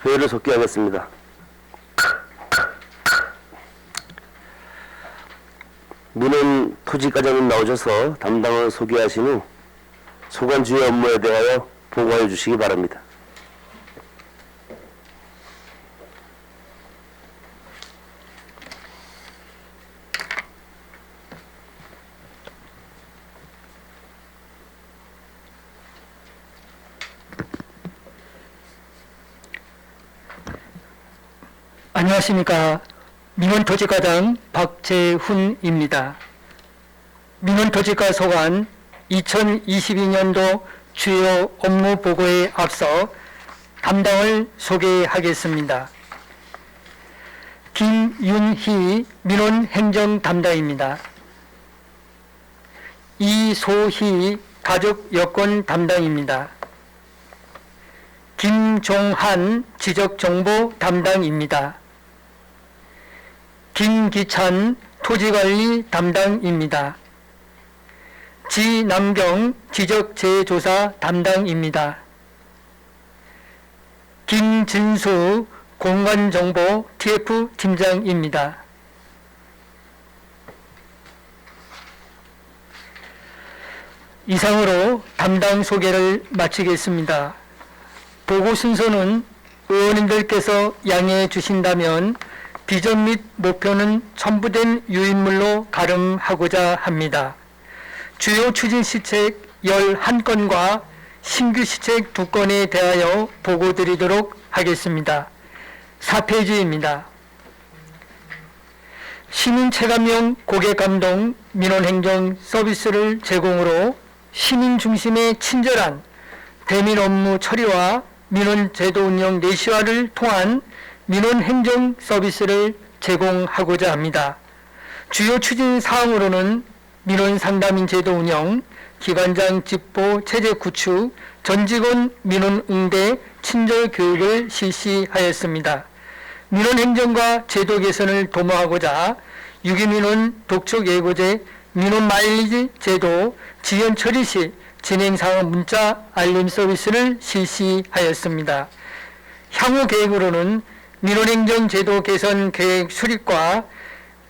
회의를 속기하겠습니다. 민원 토지과장님 나오셔서 담당을 소개하신 후 소관 주요 업무에 대하여 보고해 주시기 바랍니다. 안녕하십니까. 민원토지과장 박재훈입니다. 민원토지과 소관 2022년도 주요 업무 보고에 앞서 담당을 소개하겠습니다. 김윤희 민원행정 담당입니다. 이소희 가족여건 담당입니다. 김종한 지적정보 담당입니다. 김기찬 토지관리 담당입니다. 지남경 지적재조사 담당입니다. 김진수 공간정보 TF 팀장입니다. 이상으로 담당 소개를 마치겠습니다. 보고 순서는 의원님들께서 양해해 주신다면 비전 및 목표는 첨부된 유인물로 가름하고자 합니다. 주요 추진 시책 11건과 신규 시책 2건에 대하여 보고 드리도록 하겠습니다. 4페이지입니다. 시민 체감형 고객 감동 민원행정 서비스를 제공으로 시민 중심의 친절한 대민 업무 처리와 민원 제도 운영 내시화를 통한 민원 행정 서비스를 제공하고자 합니다. 주요 추진 사항으로는 민원 상담인 제도 운영, 기관장 집보 체제 구축, 전 직원 민원 응대 친절 교육을 실시하였습니다. 민원 행정과 제도 개선을 도모하고자 유기민원 독촉 예고제, 민원 마일리지 제도, 지연 처리 시 진행사항 문자 알림 서비스를 실시하였습니다. 향후 계획으로는 민원행정 제도 개선 계획 수립과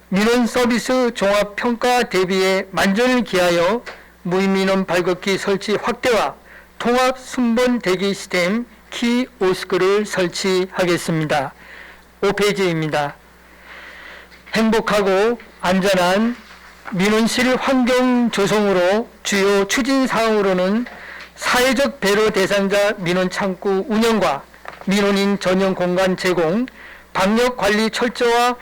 민원 서비스 종합평가 대비에 만전을 기하여 무인민원 발급기 설치 확대와 통합 순번 대기 시스템 키오스크를 설치하겠습니다. 5페이지입니다. 행복하고 안전한 민원실 환경 조성으로 주요 추진 사항으로는 사회적 배려 대상자 민원 창구 운영과 민원인 전용 공간 제공, 방역 관리 철저와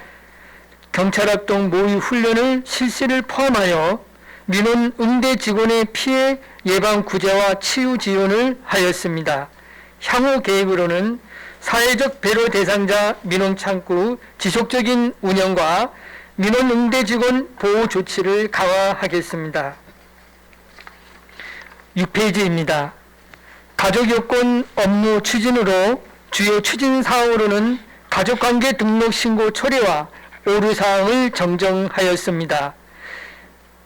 경찰합동 모의 훈련을 실시를 포함하여 민원 응대 직원의 피해 예방 구제와 치유 지원을 하였습니다. 향후 계획으로는 사회적 배려 대상자 민원 창구 지속적인 운영과 민원 응대 직원 보호 조치를 강화하겠습니다. 6페이지입니다. 가족 여건 업무 추진으로 주요 추진 사항으로는 가족관계 등록 신고 처리와 오류 사항을 정정하였습니다.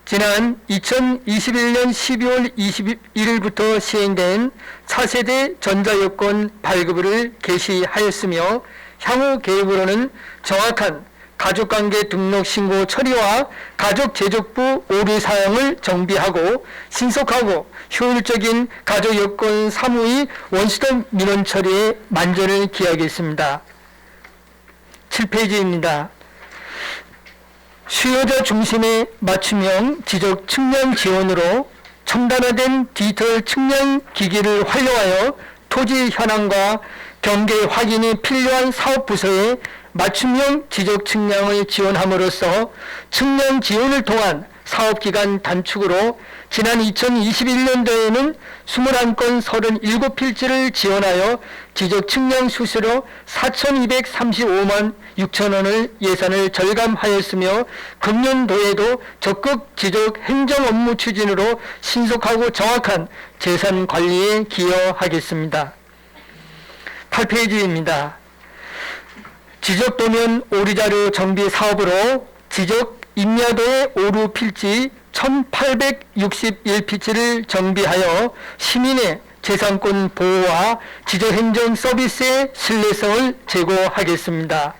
지난 2021년 12월 21일부터 시행된 차세대 전자여권 발급을 개시하였으며 향후 계획으로는 정확한 가족관계 등록 신고 처리와 가족재족부 오류 사항을 정비하고 신속하고 효율적인 가족여건 사무의 원스톱 민원 처리에 만전을 기하겠습니다. 7페이지입니다. 수요자 중심의 맞춤형 지적 측량 지원으로 첨단화된 디지털 측량 기기를 활용하여 토지 현황과 경계 확인이 필요한 사업 부서에 맞춤형 지적 측량을 지원함으로써 측량 지원을 통한 사업기간 단축으로 지난 2021년도에는 21건 37필지를 지원하여 지적 측량 수수료 4,235만 6천 원을 예산을 절감하였으며 금년도에도 적극 지적 행정 업무 추진으로 신속하고 정확한 재산 관리에 기여하겠습니다. 8페이지입니다. 지적도면 오류자료 정비 사업으로 지적 임야도의 오류 필지 1861필지를 정비하여 시민의 재산권 보호와 지적행정 서비스의 신뢰성을 제고하겠습니다.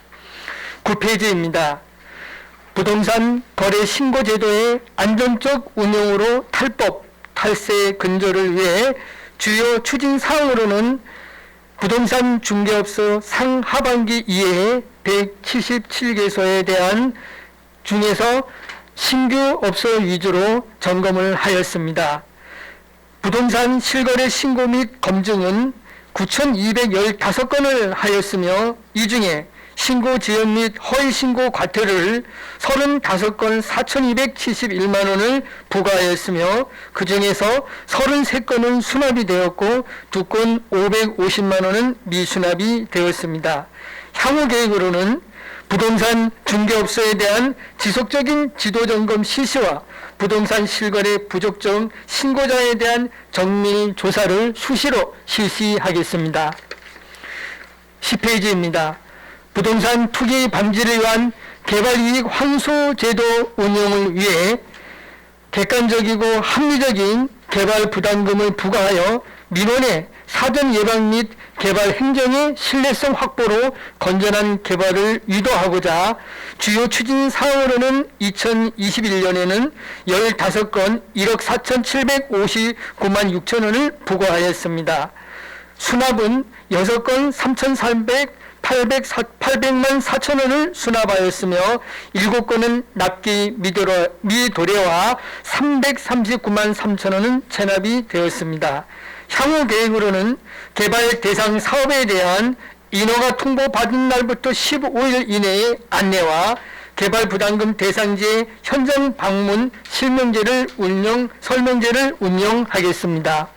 9페이지입니다. 부동산 거래 신고 제도의 안정적 운영으로 탈법, 탈세 근절을 위해 주요 추진 사항으로는 부동산 중개업소 상하반기 이외에 177개소에 대한 중에서 신규 업소 위주로 점검을 하였습니다. 부동산 실거래 신고 및 검증은 9,215건을 하였으며 이 중에 신고 지연 및 허위 신고 과태료를 35건 4,271만 원을 부과하였으며 그 중에서 33건은 수납이 되었고 2건 550만 원은 미수납이 되었습니다. 향후 계획으로는 부동산 중개업소에 대한 지속적인 지도점검 실시와 부동산 실거래 부적정 신고자에 대한 정밀 조사를 수시로 실시하겠습니다. 10페이지입니다. 부동산 투기 방지를 위한 개발이익 환수 제도 운영을 위해 객관적이고 합리적인 개발 부담금을 부과하여 민원의 사전 예방 및 개발 행정의 신뢰성 확보로 건전한 개발을 유도하고자 주요 추진 사항으로는 2021년에는 15건 1억 4,759만 6천 원을 부과하였습니다. 수납은 6건 3,800만 4천 원을 수납하였으며 7건은 납기 미도래와 339만 3천 원은 체납이 되었습니다. 향후 계획으로는 개발 대상 사업에 대한 인허가 통보받은 날부터 15일 이내의 안내와 개발 부담금 대상지의 현장 방문 설명제를 운영하겠습니다.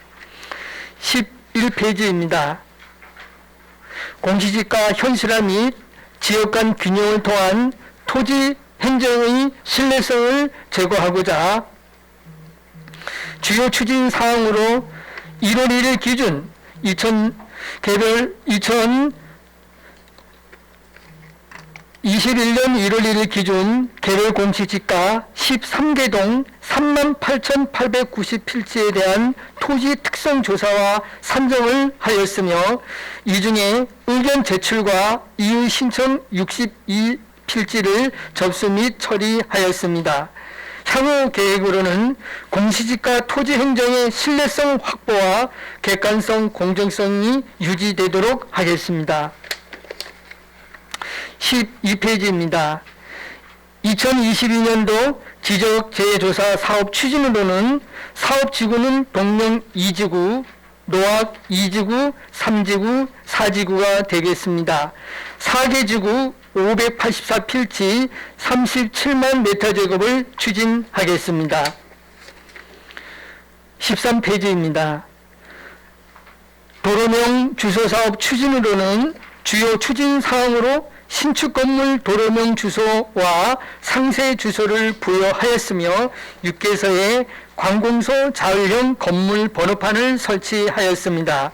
11페이지입니다. 공시지가 현실화 및 지역 간 균형을 통한 토지 행정의 신뢰성을 제고하고자 주요 추진 사항으로 1월 1일 기준 2021년 1월 1일 기준 개별 공시지가 13개동 38,890필지에 대한 토지 특성 조사와 산정을 하였으며 이 중에 의견 제출과 이의 신청 62필지를 접수 및 처리하였습니다. 향후 계획으로는 공시지가 토지 행정의 신뢰성 확보와 객관성, 공정성이 유지되도록 하겠습니다. 12페이지입니다. 2022년도 지적재해조사 사업 추진으로는 사업지구는 동령 2지구, 노악 2지구, 3지구, 4지구가 되겠습니다. 4개 지구 584필지 37만 메타제곱을 추진하겠습니다. 13페이지입니다. 도로명 주소사업 추진으로는 주요 추진 사항으로 신축 건물 도로명 주소와 상세 주소를 부여하였으며 6개소에 관공서 자율형 건물 번호판을 설치하였습니다.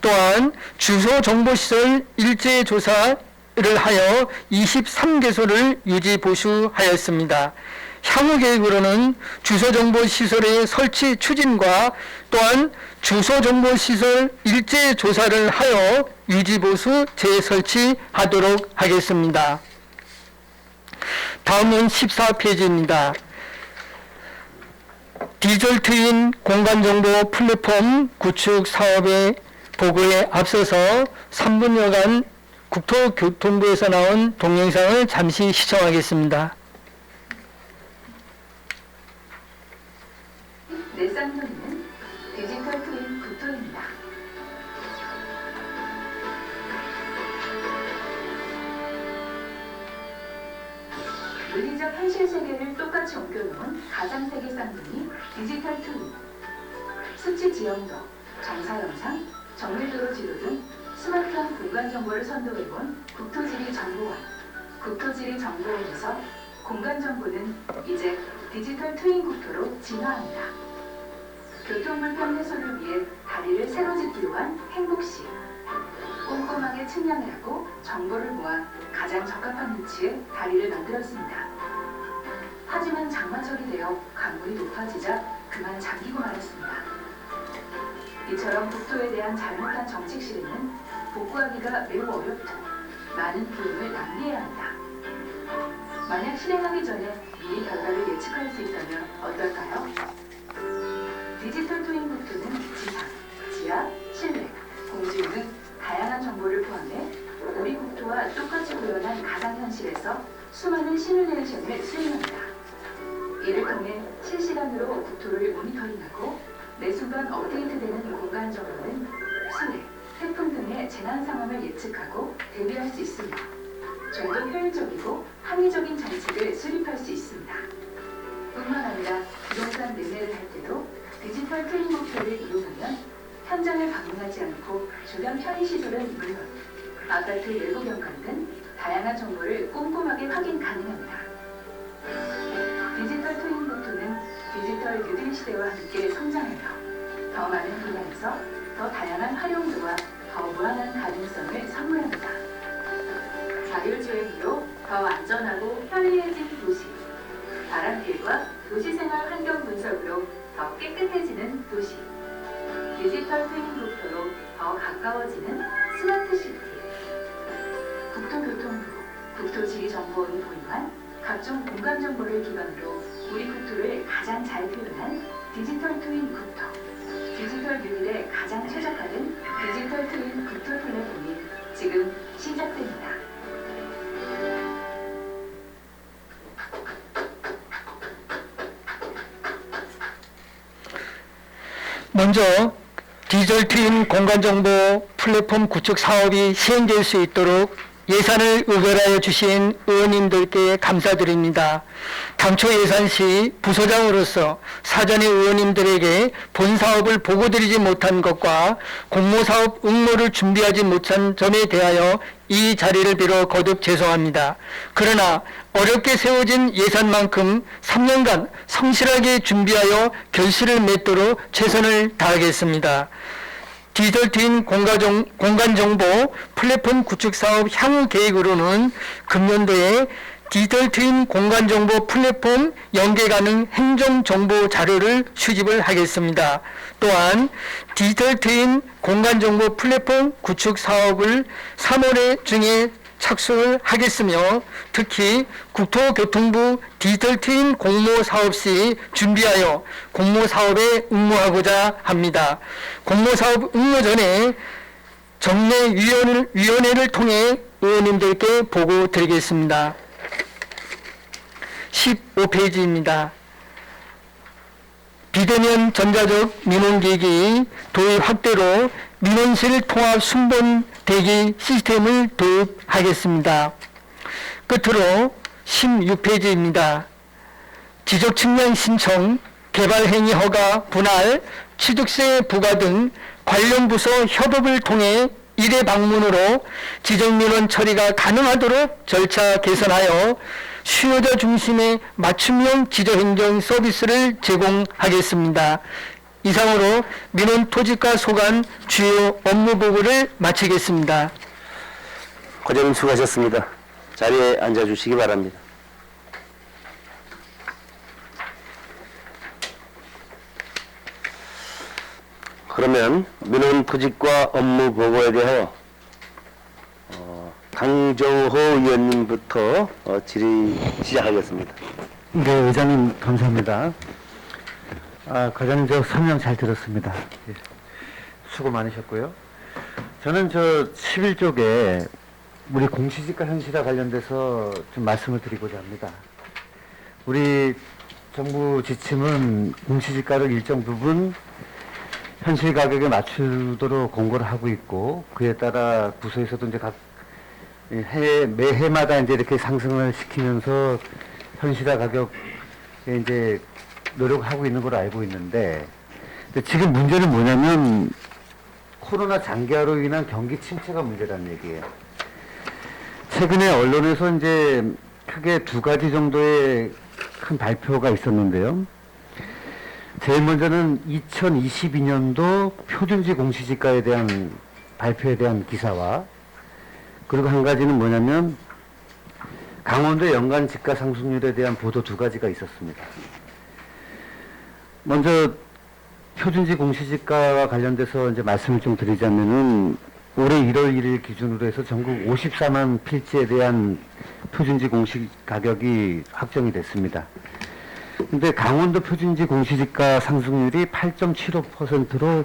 또한 주소 정보시설 일제 조사를 하여 23개소를 유지 보수하였습니다. 향후 계획으로는 주소정보시설의 설치 추진과 또한 주소정보시설 일제 조사를 하여 유지보수 재설치하도록 하겠습니다. 다음은 14페이지입니다. 디지털 트윈 공간정보 플랫폼 구축 사업의 보고에 앞서서 3분여간 국토교통부에서 나온 동영상을 잠시 시청하겠습니다. 내 쌍둥이는 디지털 트윈 국토입니다. 물리적 현실 세계를 똑같이 옮겨놓은 가상세계 쌍둥이 디지털 트윈. 수치 지형도, 정사 영상, 정밀도로 지도 등 스마트한 공간 정보를 선도해본 국토지리 정보원. 국토지리 정보원에서 공간 정보는 이제 디지털 트윈 국토로 진화합니다. 교통불편 해소를 위해 다리를 새로 짓기로 한 행복시. 꼼꼼하게 측량을 하고 정보를 모아 가장 적합한 위치에 다리를 만들었습니다. 하지만 장마철이 되어 강물이 높아지자 그만 잠기고 말았습니다. 이처럼 국토에 대한 잘못한 정책 실행은 복구하기가 매우 어렵고 많은 비용을 낭비해야 한다. 만약 실행하기 전에 미리 결과를 예측할 수 있다면 어떨까요? 디지털 트윈 국토는 지상, 지하, 실내, 공중 등 다양한 정보를 포함해 우리 국토와 똑같이 구현한 가상현실에서 수많은 시뮬레이션을 수행한다. 이를 통해 실시간으로 국토를 모니터링하고 매 순간 업데이트되는 공간 정보는 수해, 태풍 등의 재난 상황을 예측하고 대비할 수 있으며 좀 더 효율적이고 합리적인 정책을 수립할 수 있습니다. 뿐만 아니라 부동산 매매를 할 때도 디지털 트윈 국토를 이용하면 현장을 방문하지 않고 주변 편의시설은 물론 아파트 내부 경관 등 다양한 정보를 꼼꼼하게 확인 가능합니다. 디지털 트윈 국토는 디지털 뉴딜 시대와 함께 성장하며 더 많은 분야에서 더 다양한 활용도와 더 무한한 가능성을 선물합니다. 자율주행으로 더 안전하고 편리해진 도시, 바람길과 도시생활 환경 분석으로 더 깨끗해지는 도시, 디지털 트윈 국토로 더 가까워지는 스마트시티, 국토교통부, 국토지리정보원이 보유한 각종 공간 정보를 기반으로 우리 국토를 가장 잘 표현한 디지털 트윈 국토, 디지털 뉴딜에 가장 최적화된 디지털 트윈 국토 플랫폼이 지금 시작됩니다. 먼저 디지털 트윈 공간정보 플랫폼 구축 사업이 시행될 수 있도록 예산을 의결하여 주신 의원님들께 감사드립니다. 당초 예산 시 부서장으로서 사전에 의원님들에게 본 사업을 보고드리지 못한 것과 공모사업 응모를 준비하지 못한 점에 대하여 이 자리를 빌어 거듭 죄송합니다. 그러나 어렵게 세워진 예산만큼 3년간 성실하게 준비하여 결실을 맺도록 최선을 다하겠습니다. 디지털 트윈 공간정보 플랫폼 구축 사업 향후 계획으로는 금년도에 디지털 트윈 공간정보 플랫폼 연계 가능 행정정보 자료를 수집을 하겠습니다. 또한 디지털 트윈 공간정보 플랫폼 구축 사업을 3월 중에 착수를 하겠으며 특히 국토교통부 디지털 트윈 공모 사업 시 준비하여 공모 사업에 응모하고자 합니다. 공모 사업 응모 전에 정례위원회를 통해 의원님들께 보고 드리겠습니다. 15페이지입니다. 비대면 전자적 민원기기 도입 확대로 민원실 통합 순번 대기 시스템을 도입하겠습니다. 끝으로 16페이지입니다. 지적 측량 신청, 개발 행위 허가, 분할, 취득세 부과 등 관련 부서 협업을 통해 1회 방문으로 지적 민원 처리가 가능하도록 절차 개선하여 수요자 중심의 맞춤형 지적행정 서비스를 제공하겠습니다. 이상으로 민원 토지가 소관 주요 업무 보고를 마치겠습니다. 과장님 수고하셨습니다. 자리에 앉아주시기 바랍니다. 그러면 민원 토지과 업무 보고에 대하여 강정호 의원님부터 질의 시작하겠습니다. 네, 의장님 감사합니다. 과장님 저 설명 잘 들었습니다. 예, 수고 많으셨고요. 저는 저 11쪽에 우리 공시지가 현실화 관련돼서 좀 말씀을 드리고자 합니다. 우리 정부 지침은 공시지가를 일정 부분 현실 가격에 맞추도록 공고를 하고 있고 그에 따라 부서에서도 이제 매해마다 이제 이렇게 상승을 시키면서 현실화 가격에 이제 노력하고 있는 걸로 알고 있는데 지금 문제는 뭐냐면 코로나 장기화로 인한 경기 침체가 문제라는 얘기예요. 최근에 언론에서 이제 크게 두 가지 정도의 큰 발표가 있었는데요. 제일 먼저는 2022년도 표준지 공시지가에 대한 발표에 대한 기사와 그리고 한 가지는 뭐냐면 강원도 연간 지가 상승률에 대한 보도 두 가지가 있었습니다. 먼저 표준지 공시지가와 관련돼서 이제 말씀을 좀 드리자면은 올해 1월 1일 기준으로 해서 전국 54만 필지에 대한 표준지 공시 가격이 확정이 됐습니다. 근데 강원도 표준지 공시지가 상승률이 8.75%로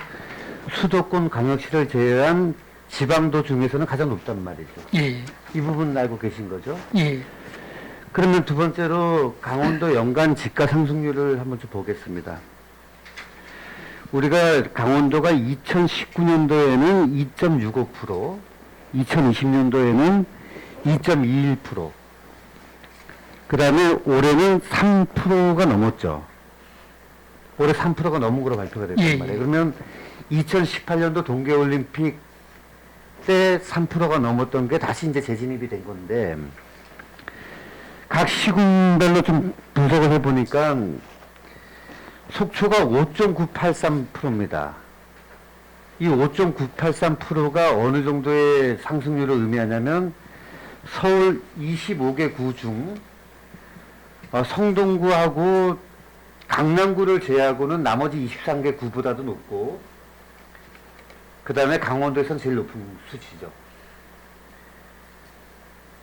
수도권 광역시를 제외한 지방도 중에서는 가장 높단 말이죠. 예, 이 부분 알고 계신 거죠? 예, 그러면 두 번째로 강원도 연간 지가 상승률을 한번 좀 보겠습니다. 우리가 강원도가 2019년도에는 2.65%, 2020년도에는 2.21%, 그 다음에 올해는 3%가 넘었죠. 올해 3%가 넘은 거로 발표가 됐단 예, 말이에요. 예. 그러면 2018년도 동계올림픽 때 3%가 넘었던 게 다시 이제 재진입이 된 건데, 각 시군별로 좀 분석을 해보니까 속초가 5.983%입니다. 이 5.983%가 어느 정도의 상승률을 의미하냐면 서울 25개 구 중 성동구하고 강남구를 제외하고는 나머지 23개 구보다도 높고, 그 다음에 강원도에서는 제일 높은 수치죠.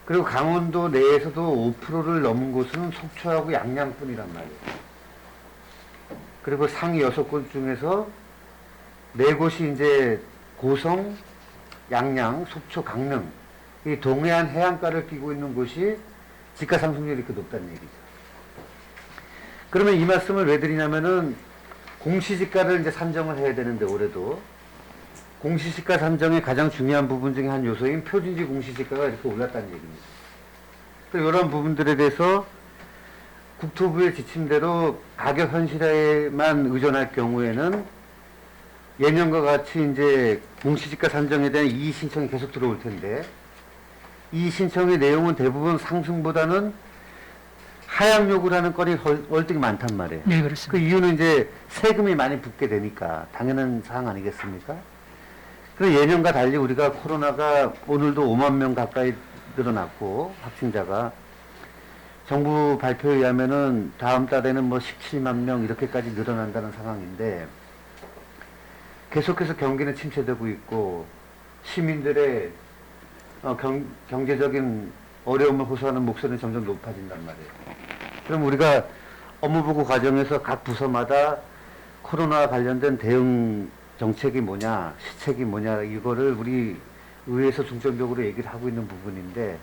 그리고 강원도 내에서도 5%를 넘은 곳은 속초하고 양양뿐이란 말이에요. 그리고 상위 6곳 중에서 4곳이 이제 고성, 양양, 속초, 강릉, 이 동해안 해안가를 끼고 있는 곳이 지가 상승률이 이렇게 높다는 얘기죠. 그러면 이 말씀을 왜 드리냐면은 공시지가를 이제 산정을 해야 되는데, 올해도 공시지가 산정의 가장 중요한 부분 중에 한 요소인 표준지 공시지가가 이렇게 올랐다는 얘기입니다. 이런 부분들에 대해서 국토부의 지침대로 가격 현실에만 의존할 경우에는 예년과 같이 이제 공시지가 산정에 대한 이의 신청이 계속 들어올 텐데, 이 신청의 내용은 대부분 상승보다는 하향 요구를 하는 건이 월등히 많단 말이에요. 네, 그 그렇습니다. 이유는 이제 세금이 많이 붙게 되니까 당연한 사항 아니겠습니까? 그리고 예년과 달리 우리가 코로나가 오늘도 5만 명 가까이 늘어났고, 확진자가 정부 발표에 의하면은 다음 달에는 뭐 17만 명 이렇게까지 늘어난다는 상황인데, 계속해서 경기는 침체되고 있고 시민들의 경제적인 어려움을 호소하는 목소리는 점점 높아진단 말이에요. 그럼 우리가 업무보고 과정에서 각 부서마다 코로나 관련된 대응 정책이 뭐냐, 시책이 뭐냐, 이거를 우리 의회에서 중점적으로 얘기를 하고 있는 부분인데,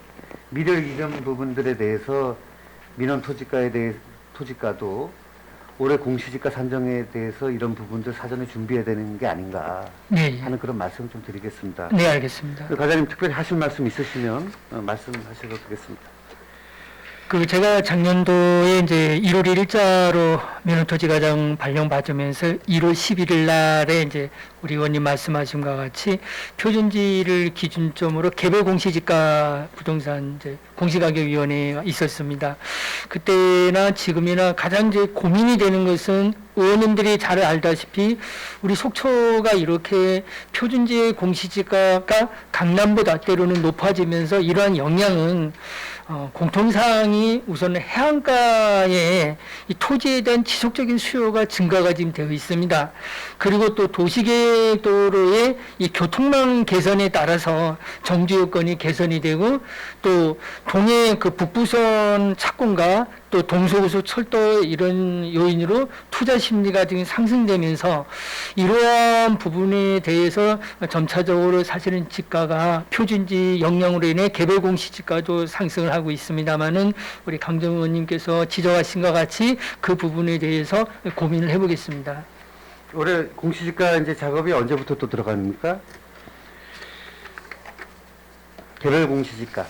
미래 이런 부분들에 대해서 민원 토지가도 올해 공시지가 산정에 대해서 이런 부분들 사전에 준비해야 되는 게 아닌가 네, 하는 그런 말씀 좀 드리겠습니다. 네, 알겠습니다. 과장님 특별히 하실 말씀 있으시면 말씀하셔도 되겠습니다. 제가 작년도에 이제 1월 1일자로 민원토지과정 발령받으면서 1월 11일 날에 이제 우리 의원님 말씀하신 것과 같이 표준지를 기준점으로 개별 공시지가 부동산 이제 공시가격위원회가 있었습니다. 그때나 지금이나 가장 이제 고민이 되는 것은, 의원님들이 잘 알다시피 우리 속초가 이렇게 표준지의 공시지가가 강남보다 때로는 높아지면서 이러한 영향은 공통사항이 우선 해안가에 이 토지에 대한 지속적인 수요가 증가가 지금 되어 있습니다. 그리고 또 도시계획도로의 이 교통망 개선에 따라서 정주 여건이 개선이 되고, 또 동해 그 북부선 착공과 또 동서고속 철도 이런 요인으로 투자 심리가 지금 상승되면서 이러한 부분에 대해서 점차적으로 사실은 지가가 표준지 영향으로 인해 개별 공시지가도 상승을 하고 있습니다만은, 우리 강정 의원님께서 지적하신 것 같이 그 부분에 대해서 고민을 해보겠습니다. 올해 공시지가 이제 작업이 언제부터 또 들어갑니까? 개별 공시지가.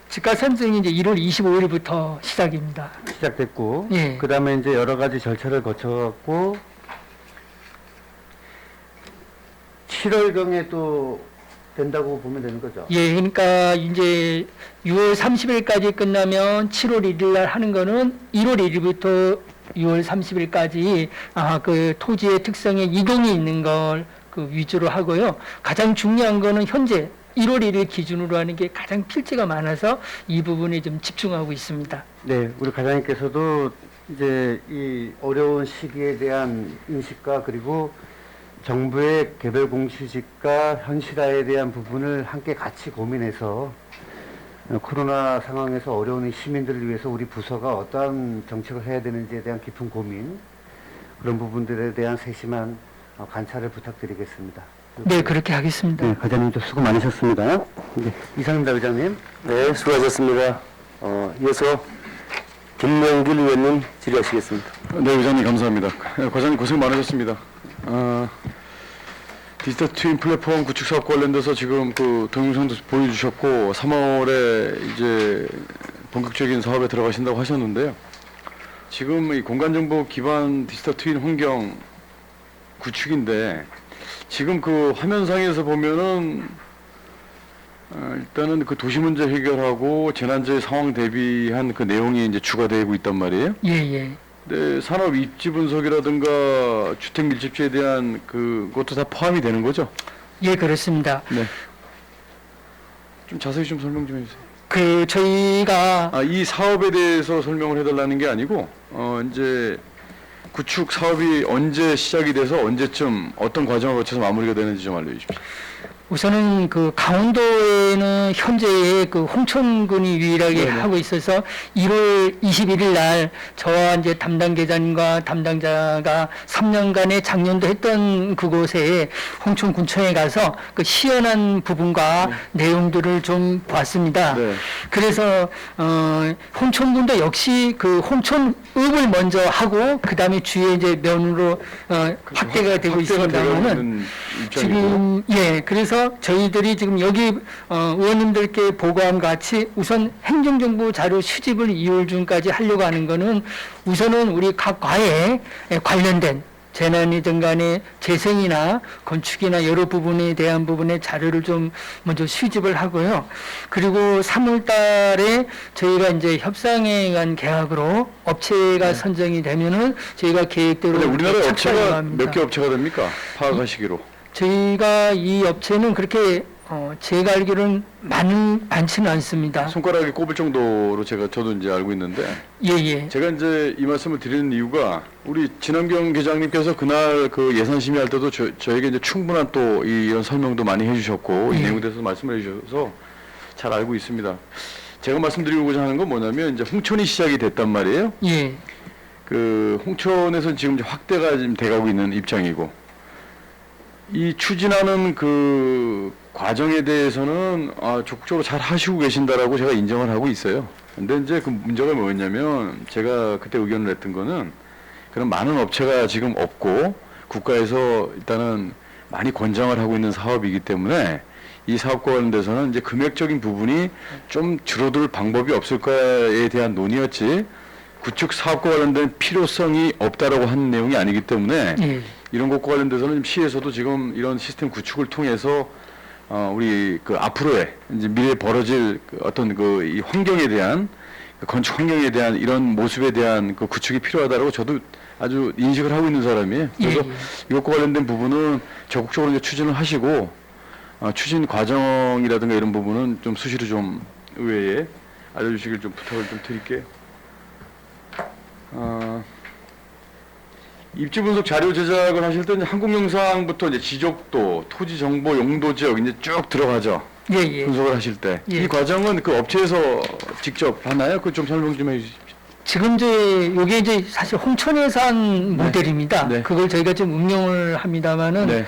지가 산정이 이제 1월 25일부터 시작입니다. 시작됐고, 예. 그 다음에 이제 여러 가지 절차를 거쳐갖고 7월경에 또 된다고 보면 되는 거죠. 예, 그러니까 이제 6월 30일까지 끝나면 7월 1일 날 하는 거는 1월 1일부터 6월 30일까지 그 토지의 특성에 이동이 있는 걸 위주로 하고요. 가장 중요한 거는 현재 1월 1일 기준으로 하는 게 가장 필지가 많아서 이 부분에 좀 집중하고 있습니다. 네, 우리 과장님께서도 이제 이 어려운 시기에 대한 인식과 그리고 정부의 개별 공시직과 현실화에 대한 부분을 함께 같이 고민해서 코로나 상황에서 어려운 이 시민들을 위해서 우리 부서가 어떠한 정책을 해야 되는지에 대한 깊은 고민, 그런 부분들에 대한 세심한 관찰을 부탁드리겠습니다. 네, 그렇게 하겠습니다. 네, 과장님도 수고 많으셨습니다. 네, 이상입니다, 의장님. 네, 수고하셨습니다. 이어서 김명길 의원님 질의하시겠습니다. 네, 의장님 감사합니다. 과장님 고생 많으셨습니다. 디지털 트윈 플랫폼 구축 사업 관련돼서 지금 그 동영상도 보여주셨고 3월에 이제 본격적인 사업에 들어가신다고 하셨는데요. 지금 이 공간정보 기반 디지털 트윈 환경 구축인데 지금 그 화면상에서 보면은 일단은 그 도시 문제 해결하고 재난재해 상황 대비한 그 내용이 이제 추가되고 있단 말이에요. 예, 예. 네, 산업 입지 분석이라든가 주택 밀집지에 대한 그것도 다 포함이 되는 거죠? 예, 그렇습니다. 네. 좀 자세히 좀 설명 좀 해주세요. 그 저희가 이 사업에 대해서 설명을 해달라는 게 아니고 이제 구축 사업이 언제 시작이 돼서 언제쯤 어떤 과정을 거쳐서 마무리가 되는지 좀 알려주십시오. 우선은 그 강원도에는 현재 그 홍천군이 유일하게 네네. 하고 있어서 1월 21일 날 저와 이제 담당 계장님과 담당자가 3년간의 작년도 했던 그곳에 홍천군청에 가서 그 시연한 부분과 내용들을 좀 봤습니다. 네. 그래서 홍천군도 역시 그 홍천읍을 먼저 하고 그 다음에 주위에 이제 면으로 확대가 되고 있습니다만은 지금 그래서 저희들이 지금 여기 의원님들께 보고한 같이 우선 행정정보 자료 수집을 2월 중까지 하려고 하는 거는 우선은 우리 각 과에 관련된 재난이든 간에 재생이나 건축이나 여러 부분에 대한 부분의 자료를 좀 먼저 수집을 하고요. 그리고 3월 달에 저희가 이제 협상에 간 계약으로 업체가 선정이 되면은 저희가 계획대로 근데 우리나라에 착수하려고 업체가 합니다. 몇 개 업체가 됩니까? 파악하시기로. 저희가 이 업체는 그렇게 제가 알기로는 많지는 않습니다. 손가락에 꼽을 정도로 저도 이제 알고 있는데 예. 제가 이제 이 말씀을 드리는 이유가 우리 진환경 계장님께서 그날 그 예산 심의할 때도 저에게 이제 충분한 또 이런 설명도 많이 해주셨고 이 예. 내용에 대해서 말씀을 해주셔서 잘 알고 있습니다. 제가 말씀드리고자 하는 건 뭐냐면 이제 홍천이 시작이 됐단 말이에요. 예. 그 홍천에서 지금 이제 확대가 지금 돼가고 있는 입장이고 이 추진하는 그 과정에 대해서는 적극적으로 잘 하시고 계신다라고 제가 인정을 하고 있어요. 근데 이제 그 문제가 뭐였냐면 제가 그때 의견을 냈던 거는 그런 많은 업체가 지금 없고 국가에서 일단은 많이 권장을 하고 있는 사업이기 때문에 이 사업과 관련돼서는 이제 금액적인 부분이 좀 줄어들 방법이 없을까에 대한 논의였지 구축 사업과 관련된 필요성이 없다라고 하는 내용이 아니기 때문에 예. 이런 것과 관련돼서는 시에서도 지금 이런 시스템 구축을 통해서 우리 그 앞으로의 이제 미래에 벌어질 그 어떤 그 이 환경에 대한 그 건축 환경에 대한 이런 모습에 대한 그 구축이 필요하다라고 저도 아주 인식을 하고 있는 사람이에요. 그래서 예. 이것과 관련된 부분은 적극적으로 이제 추진을 하시고 추진 과정이라든가 이런 부분은 좀 수시로 좀 의회에 알려주시길 좀 부탁을 좀 드릴게요. 입지 분석 자료 제작을 하실 때 한국 영상부터 이제 지적도, 토지 정보, 용도 지역 이제 쭉 들어가죠. 예. 분석을 하실 때. 예. 이 과정은 그 업체에서 직접 하나요? 그 좀 설명 좀 해주십시오. 지금 요게 이제 사실 홍천에서 한 모델입니다. 네. 그걸 저희가 좀 응용을 합니다만은 네.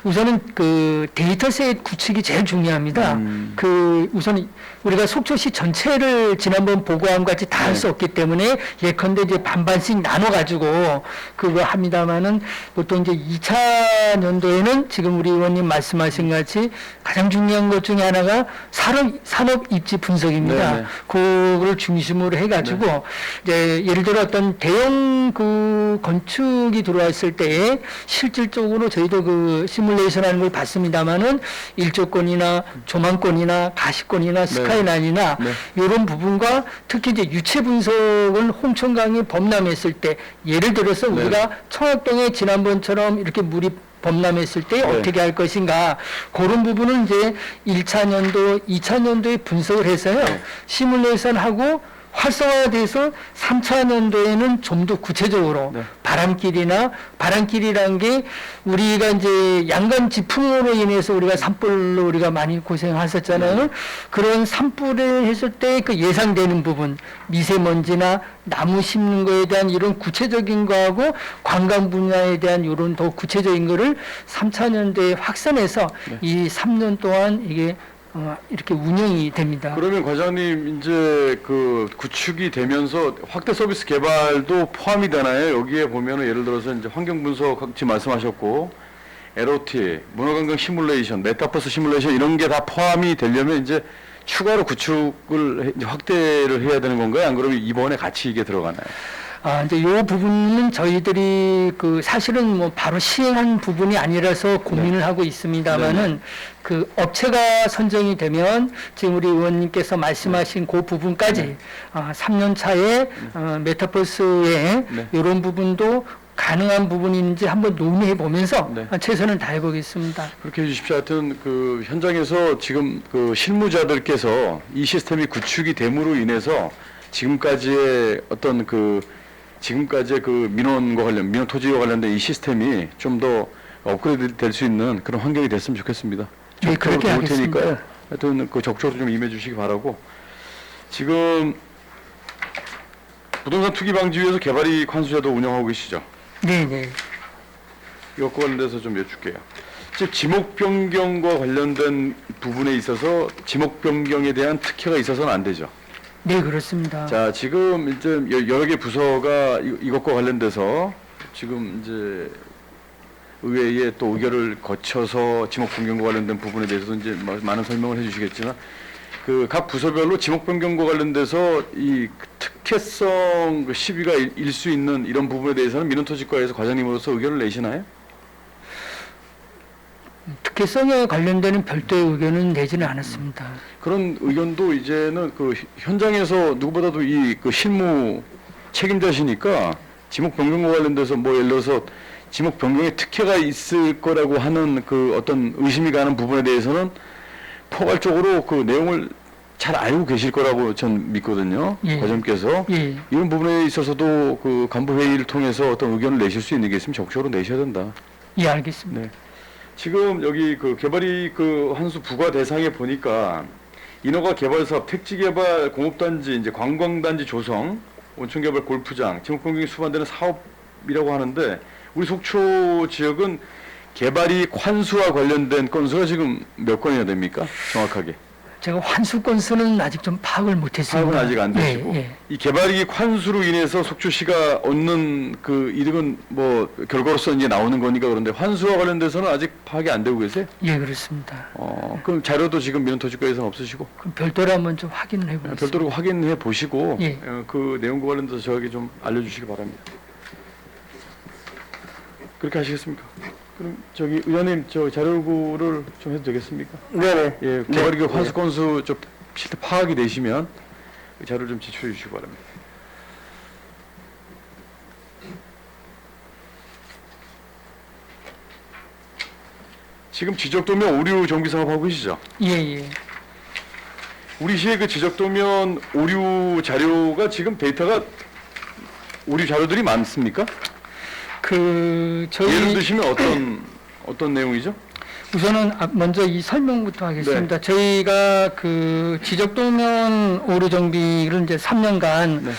우선은 그 데이터셋 구축이 제일 중요합니다. 그 우선 우리가 속초시 전체를 지난번 보고한 같이 다 할 수 없기 때문에 예컨대 이제 반반씩 나눠가지고 그거 합니다만은 보통 이제 2차 년도에는 지금 우리 의원님 말씀하신 같이 가장 중요한 것 중에 하나가 산업 입지 분석입니다. 네. 그거를 중심으로 해가지고 이제 예를 들어 어떤 대형 그 건축이 들어왔을 때에 실질적으로 저희도 그 시뮬레이션 하는 걸 봤습니다만은 일조권이나 조망권이나 가시권이나 스카이라인이나 네. 이런 부분과 특히 이제 유체 분석을 홍천강이 범람했을 때 예를 들어서 네. 우리가 청학동에 지난번처럼 이렇게 물이 범람했을 때 네. 어떻게 할 것인가 그런 부분은 이제 1차 연도, 2차 연도에 분석을 해서요. 네. 시뮬레이션하고 활성화돼서 3차 연도에는 좀 더 구체적으로 네. 바람길이란 게 우리가 이제 양간 지풍으로 인해서 우리가 산불로 우리가 많이 고생하셨잖아요. 그런 산불을 했을 때 그 예상되는 부분, 미세먼지나 나무 심는 거에 대한 이런 구체적인 거하고 관광 분야에 대한 이런 더 구체적인 거를 3차 연도에 확산해서 이 3년 동안 이게 이렇게 운영이 됩니다. 그러면 과장님 이제 그 구축이 되면서 확대 서비스 개발도 포함이 되나요? 여기에 보면은 예를 들어서 이제 환경 분석 지금 말씀하셨고 LOT, 문화관광 시뮬레이션, 메타버스 시뮬레이션 이런 게 다 포함이 되려면 이제 추가로 구축을 이제 확대를 해야 되는 건가요? 안 그러면 이번에 같이 이게 들어가나요? 이제 요 부분은 저희들이 그 사실은 뭐 바로 시행한 부분이 아니라서 고민을 하고 있습니다만은 그 업체가 선정이 되면 지금 우리 의원님께서 말씀하신 그 부분까지 3년 차에 메타버스에 이런 부분도 가능한 부분인지 한번 논의해 보면서 최선을 다해 보겠습니다. 그렇게 해주십시오. 하여튼 그 현장에서 지금 그 실무자들께서 이 시스템이 구축이 됨으로 인해서 지금까지의 어떤 지금까지의 민원 토지와 관련된 이 시스템이 좀 더 업그레이드 될 수 있는 그런 환경이 됐으면 좋겠습니다. 네, 그렇게 볼 하겠습니다. 테니까요. 하여튼 적극적으로 좀 임해 주시기 바라고. 지금 부동산 투기 방지위에서 개발이 관수자도 운영하고 계시죠? 네네. 이것과 관련돼서 좀 여쭐게요. 즉 지목 변경과 관련된 부분에 있어서 지목 변경에 대한 특혜가 있어서는 안 되죠. 네, 그렇습니다. 자, 지금 이제 여러 개 부서가 이것과 관련돼서 지금 이제 의회에 또 의결을 거쳐서 지목 변경과 관련된 부분에 대해서 이제 많은 설명을 해주시겠지만 그 각 부서별로 지목 변경과 관련돼서 이 특혜성 시비가 일 수 있는 이런 부분에 대해서는 민원토지과에서 과장님으로서 의견을 내시나요? 특혜성에 관련되는 별도의 의견은 내지는 않았습니다. 그런 의견도 이제는 그 현장에서 누구보다도 그 실무 책임자시니까 지목 변경과 관련돼서 뭐 예를 들어서 지목 변경에 특혜가 있을 거라고 하는 그 어떤 의심이 가는 부분에 대해서는 포괄적으로 그 내용을 잘 알고 계실 거라고 전 믿거든요. 예. 과장님께서 예. 이런 부분에 있어서도 그 간부 회의를 통해서 어떤 의견을 내실 수 있는 게 있으면 적극적으로 내셔야 된다. 예, 알겠습니다. 네. 지금 여기 그 개발이 그 한수 부과 대상에 보니까 인허가 개발 사업, 택지 개발, 공업단지, 이제 관광단지 조성, 온천 개발, 골프장, 지목 변경이 수반되는 사업이라고 하는데 우리 속초 지역은 개발이 환수와 관련된 건수가 지금 몇 건이나 됩니까? 정확하게. 제가 환수 건수는 아직 좀 파악을 못했습니다. 파악은 아직 안 되시고 예, 예. 이 개발이익 환수로 인해서 속초시가 얻는 그 이득은 뭐 결과로서 이제 나오는 거니까 그런데 환수와 관련돼서는 아직 파악이 안 되고 계세요? 예, 그렇습니다. 그럼 자료도 지금 민원토지과에서는 없으시고 그럼 별도로 한번 좀 확인을 해보겠습니다. 별도로 확인해 보시고 예. 그 내용과 관련돼서 저에게 좀 알려주시기 바랍니다. 그렇게 하시겠습니까? 그럼 저기 의원님 저 자료 요구를 좀 해도 되겠습니까? 네네. 예, 개발이익 환수 건수 좀 실제 파악이 되시면 그 자료를 좀 제출해 주시기 바랍니다. 지금 지적도면 오류 정비 사업 하고 계시죠? 예, 예. 우리 시의 그 지적도면 오류 자료가 지금 데이터가 오류 자료들이 많습니까? 그 예를 저희 드시면 어떤 내용이죠? 우선은 먼저 이 설명부터 하겠습니다. 저희가 그 지적도면 오류 정비를 이제 3년간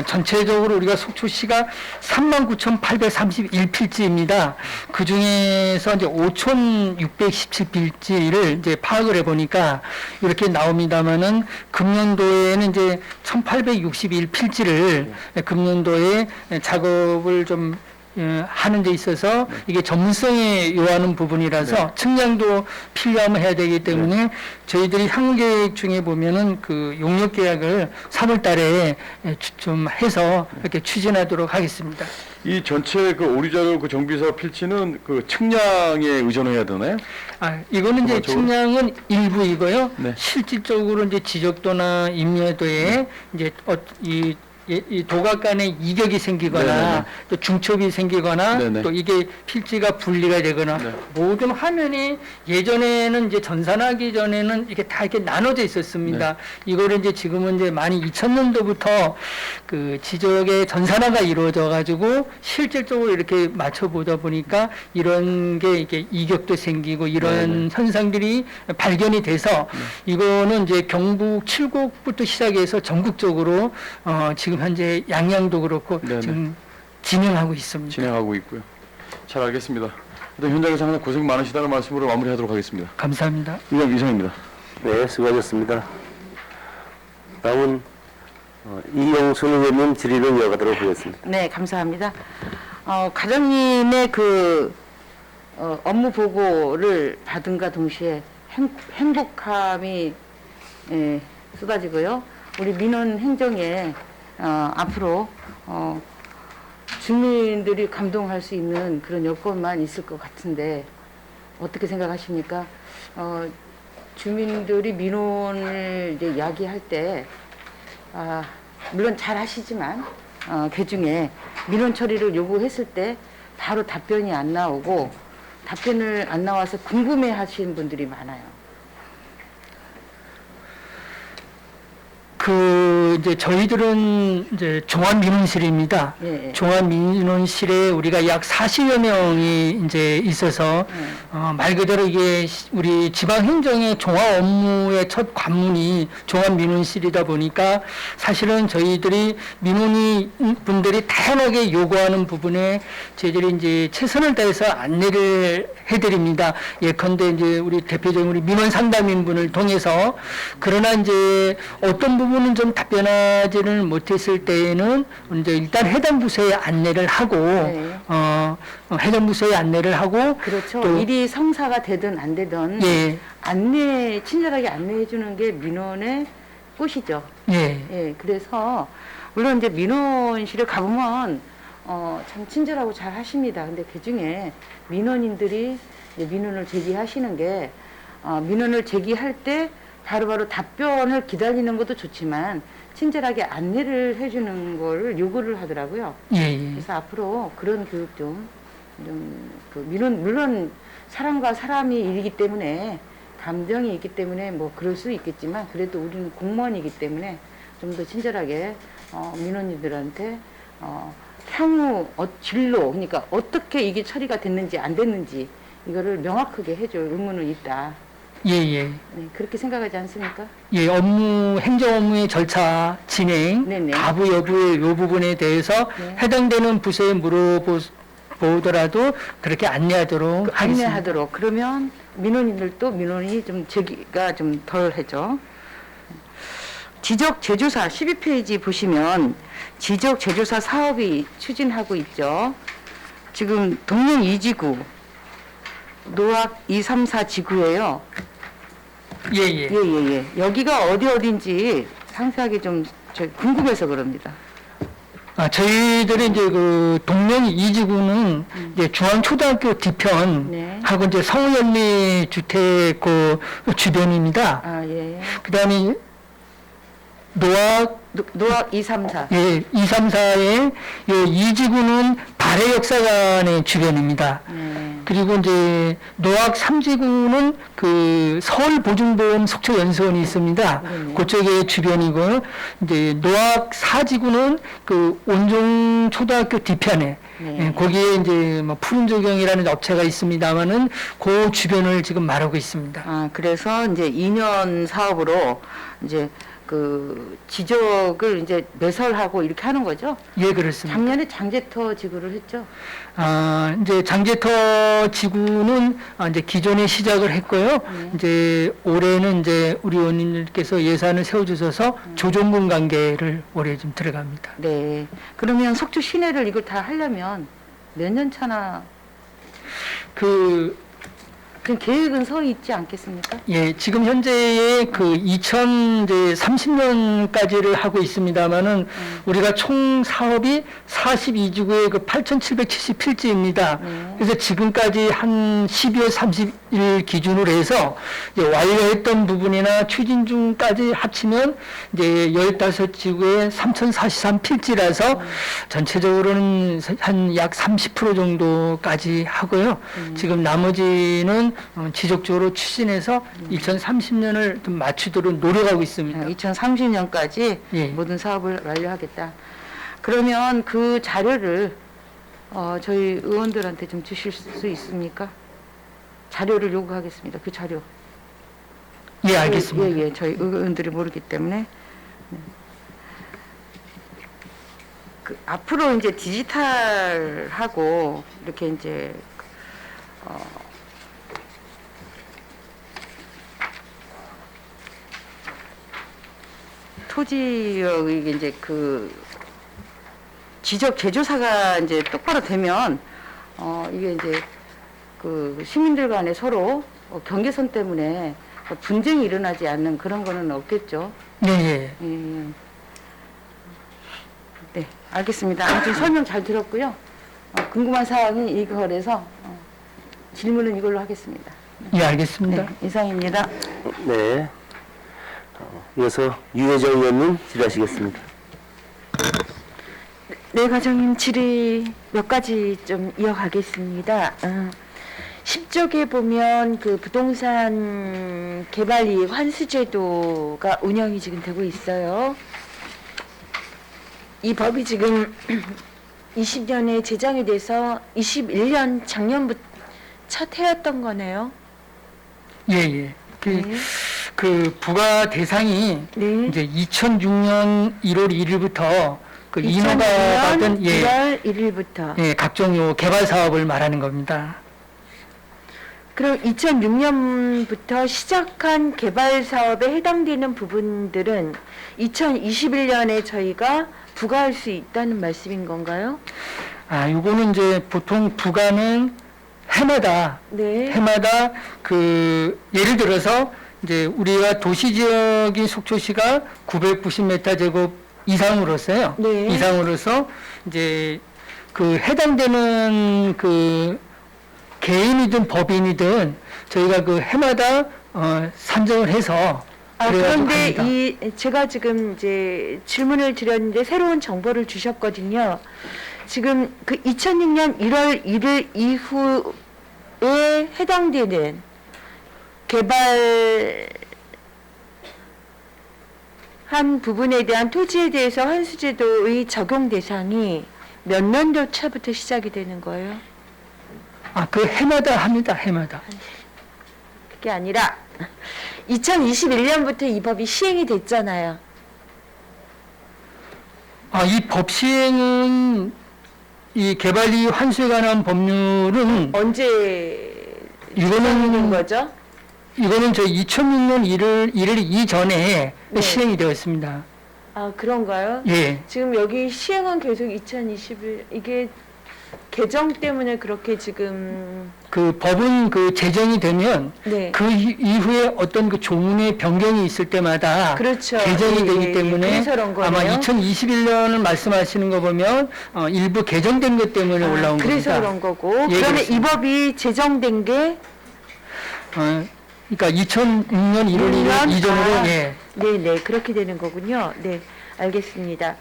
전체적으로 우리가 속초시가 39,831필지입니다. 그 중에서 이제 5,617필지를 이제 파악을 해보니까 이렇게 나옵니다만은 금년도에는 이제 1,861필지를 금년도에 작업을 좀 하는 데 있어서 이게 전문성에 요하는 부분이라서 측량도 필요하면 해야 되기 때문에 저희들이 향후 계획 중에 보면은 그 용역 계약을 3월 달에 좀 해서 이렇게 추진하도록 하겠습니다. 이 전체 그 오류 자료 그 정비 사업 필지는 그 측량에 의존해야 되나요? 이거는 이제 측량은 일부이고요. 네. 실질적으로 이제 지적도나 임야도에 이제 이 이 도각 간에 이격이 생기거나 네네네. 또 중첩이 생기거나 네네. 또 이게 필지가 분리가 되거나 네. 모든 화면이 예전에는 이제 전산하기 전에는 이게 다 이렇게 나눠져 있었습니다. 네. 이거를 이제 지금은 이제 많이 2000년도부터 그 지적의 전산화가 이루어져 가지고 실질적으로 이렇게 맞춰 보다 보니까 이런 게 이게 이격도 생기고 이런 네네. 현상들이 발견이 돼서 이거는 이제 경북 7국부터 시작해서 전국적으로 지금 현재 양양도 그렇고 네네. 지금 진행하고 있습니다. 진행하고 있고요. 잘 알겠습니다. 일단 현장에서 항상 고생 많으시다는 말씀으로 마무리하도록 하겠습니다. 감사합니다. 이상입니다. 네, 수고하셨습니다. 다음은 이영순 의원님 질의를 이어가도록 하겠습니다. 네, 감사합니다. 과장님의 그 업무 보고를 받은가 동시에 행복함이 쏟아지고요. 우리 민원 행정에 앞으로 주민들이 감동할 수 있는 그런 여건만 있을 것 같은데 어떻게 생각하십니까? 주민들이 민원을 이제 이야기할 때 물론 잘 하시지만 그 중에 민원 처리를 요구했을 때 바로 답변이 안 나오고 답변을 안 나와서 궁금해 하시는 분들이 많아요. 이제 저희들은 이제 종합민원실입니다. 예, 예. 종합민원실에 우리가 약 40여 명이 이제 있어서 말 그대로 이게 우리 지방행정의 종합 업무의 첫 관문이 종합민원실이다 보니까 사실은 저희들이 민원이 분들이 다양하게 요구하는 부분에 저희들이 이제 최선을 다해서 안내를 해드립니다. 예컨대 이제 우리 대표적인 우리 민원 상담인 분을 통해서 그러나 이제 어떤 부분은 좀 답변하지를 못했을 때에는 이제 일단 해당 부서에 안내를 하고 네. 해당 부서에 안내를 하고 그렇죠. 또 일이 성사가 되든 안 되든 예. 친절하게 안내해 주는 게 민원의 꽃이죠. 예. 예, 그래서 물론 이제 민원실에 가보면 참 친절하고 잘 하십니다. 근데 그 중에 민원인들이 이제 민원을 제기하시는 게 민원을 제기할 때 바로바로 답변을 기다리는 것도 좋지만 친절하게 안내를 해주는 거를 요구를 하더라고요. 예, 예. 그래서 앞으로 그런 교육 물론 사람과 사람이 일이기 때문에 감정이 있기 때문에 뭐 그럴 수 있겠지만 그래도 우리는 공무원이기 때문에 좀 더 친절하게 민원인들한테 향후 진로 그러니까 어떻게 이게 처리가 됐는지 안 됐는지 이거를 명확하게 해줄 의무는 있다. 예, 예. 네, 그렇게 생각하지 않습니까? 예, 행정 업무의 절차 진행, 네네. 가부 여부의 요 부분에 대해서 네. 해당되는 부서에 물어보더라도 그렇게 안내하도록 하겠습니다. 안내하도록 그러면 민원인들도 민원이 좀 제기가 좀 덜하죠. 지적 제조사 12페이지 보시면 지적 제조사 사업이 추진하고 있죠. 지금 동령 2지구 노악 234 지구예요. 예, 예. 예. 여기가 어딘지 상세하게 좀 궁금해서 그럽니다. 저희들이 이제 그 동령 2지구는 이제 중앙초등학교 뒤편 네. 하고 이제 성우연리 주택 그 주변입니다. 예. 그다음에 노악 234. 예, 234의 요 2지구는 발해역사관의 주변입니다. 네. 그리고 이제 노악 3지구는 그 서울보증보험 속초연수원이 있습니다. 네네. 그쪽의 주변이고 이제 노악 4지구는 그 온종초등학교 뒤편에 네. 예, 거기에 이제 뭐 푸른조경이라는 업체가 있습니다만은 그 주변을 지금 말하고 있습니다. 그래서 이제 2년 사업으로 이제 그 지적을 이제 매설하고 이렇게 하는 거죠. 예, 그렇습니다. 작년에 장제터 지구를 했죠. 이제 장제터 지구는 이제 기존에 시작을 했고요. 이제 올해는 이제 우리 의원님들께서 예산을 세워주셔서 조정분 관계를 올해 좀 들어갑니다. 네. 그러면 속초 시내를 이걸 다 하려면 몇 년 차나? 그 계획은 서 있지 않겠습니까? 예, 지금 현재의 그 2030년까지를 하고 있습니다만은 우리가 총 사업이 42지구의 그 8,777지입니다. 그래서 지금까지 한 12월 30일 기준으로 해서 이제 완료했던 부분이나 추진 중까지 합치면 이제 15지구에 3,043필지라서 전체적으로는 한 약 30% 정도까지 하고요. 지금 나머지는 지속적으로 추진해서 2030년을 좀 맞추도록 노력하고 있습니다. 2030년까지 예. 모든 사업을 완료하겠다. 그러면 그 자료를 저희 의원들한테 좀 주실 수 있습니까? 자료를 요구하겠습니다. 그 자료. 예, 알겠습니다. 예, 저희 의원들이 모르기 때문에. 그 앞으로 이제 디지털하고 이렇게 이제 토지의 이제 그 지적 제조사가 이제 똑바로 되면 이게 이제 그 시민들 간에 서로 경계선 때문에 분쟁이 일어나지 않는 그런 거는 없겠죠. 예, 예. 예. 네, 알겠습니다. 아무튼 설명 잘 들었고요. 궁금한 사항이 이거라서 질문은 이걸로 하겠습니다. 예, 알겠습니다. 네, 이상입니다. 네. 이어서 유혜정 의원님 질의하시겠습니다. 네, 과장님 질의 몇 가지 좀 이어가겠습니다. 10쪽에 보면 그 부동산 개발이익 환수제도가 운영이 지금 되고 있어요. 이 법이 지금 20년에 제정이 돼서 21년 작년부터 첫 해였던 거네요. 예, 예. 네. 그 부과 대상이 네. 이제 2006년 1월 1일부터 그 2006년 인허가 받은 1월 1일부터. 예, 각종 요 개발 사업을 말하는 겁니다. 그럼 2006년부터 시작한 개발 사업에 해당되는 부분들은 2021년에 저희가 부과할 수 있다는 말씀인 건가요? 아, 요거는 이제 보통 부과는 해마다 네. 그 예를 들어서 이제 우리가 도시 지역인 속초시가 990m 제곱 이상으로서요. 네. 이상으로서 이제 그 해당되는 그 개인이든 법인이든 저희가 그 해마다 산정을 해서 그래가지고 그런데 합니다. 제가 지금 이제 질문을 드렸는데 새로운 정보를 주셨거든요. 지금 그 2006년 1월 1일 이후에 해당되는 개발한 부분에 대한 토지에 대해서 환수제도의 적용 대상이 몇 년도 차부터 시작이 되는 거예요? 아, 그 해마다 합니다. 해마다. 그게 아니라 2021년부터 이 법이 시행이 됐잖아요. 아, 이 법 시행은 이 개발이 환수에 관한 법률은 언제 이거는 시행된 거죠? 이거는 저 2006년 1일 이전에 네. 시행이 되었습니다. 아, 그런가요? 예. 지금 여기 시행은 계속 2021, 이게 개정 때문에 그렇게 지금, 그 법은 그 제정이 되면 네. 그 이후에 어떤 그 조문의 변경이 있을 때마다 그렇죠. 개정이 예, 되기 예, 때문에 그래서 그런 거네요. 아마 2021년을 말씀하시는 거 보면 일부 개정된 것 때문에 올라온 그래서 겁니다. 그런 거고. 예, 그러면 그렇습니다. 이 법이 제정된 게 그러니까 2006년 1월 1일 이전으로 예. 네네, 그렇게 되는 거군요. 네, 알겠습니다.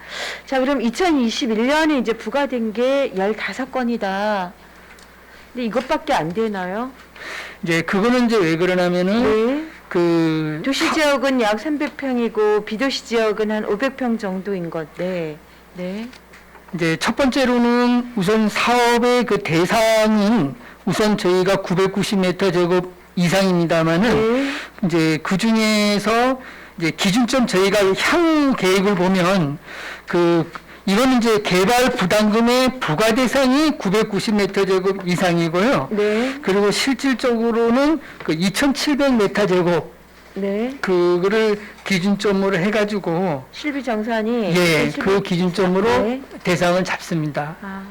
자, 그럼 2021년에 이제 부과된 게 15건이다. 근데 이것밖에 안 되나요? 이제 그거는 이제 왜 그러냐면은 네. 그 도시 지역은 약 300평이고 비도시 지역은 한 500평 정도인 건데. 네. 이제 첫 번째로는 우선 사업의 그 대상은 우선 저희가 990m 제곱 이상입니다만은 네. 이제 그 중에서 이제 기준점 저희가 향후 계획을 보면 이거는 이제 개발 부담금의 부과 대상이 990m 제곱 이상이고요. 네. 그리고 실질적으로는 그 2,700m 제곱 네. 그거를 기준점으로 해가지고 실비 정산이 예, 그 기준점으로 네. 대상을 잡습니다. 아,